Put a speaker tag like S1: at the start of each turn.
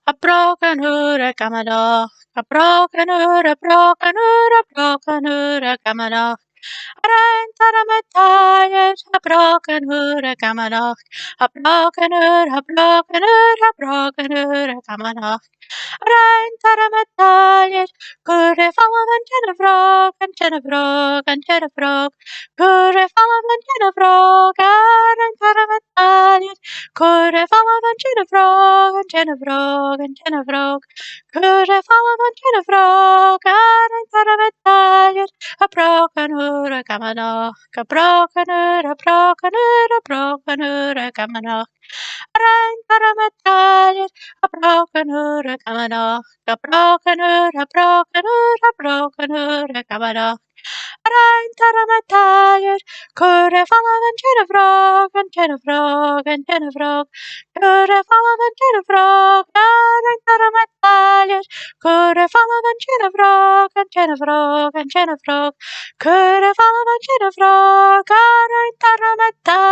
S1: A broken hurrakamada, a broken hurra, broken hurra, broken hurrakamada. Rentaramatayet, a broken hurrakamada, a broken hurra, broken hurra, broken hurrakamada. Rentaramatayet, good if all of Jennifer, and Jennifer, and Jennifer, good if all of Jennifer, Rentaramatayet. Could I follow the Jennifer, and Jennifer, and Jennifer? Could I follow the Jennifer? God, I thought of it tired. A broken hood, a kamano. A broken hood, a broken hood, a broken hood, a kamano. I thought of it tired. A broken hood, a kamano. A broken hood, a broken hood, a broken hood, a kamano. I'm tired. Could I follow the Jennifer, and Jennifer, and Jennifer? Could I follow the Jennifer? God, I'm tired. Could I follow the Jennifer, and Jennifer, and Jennifer? Could I follow the Jennifer? God, I'm tired.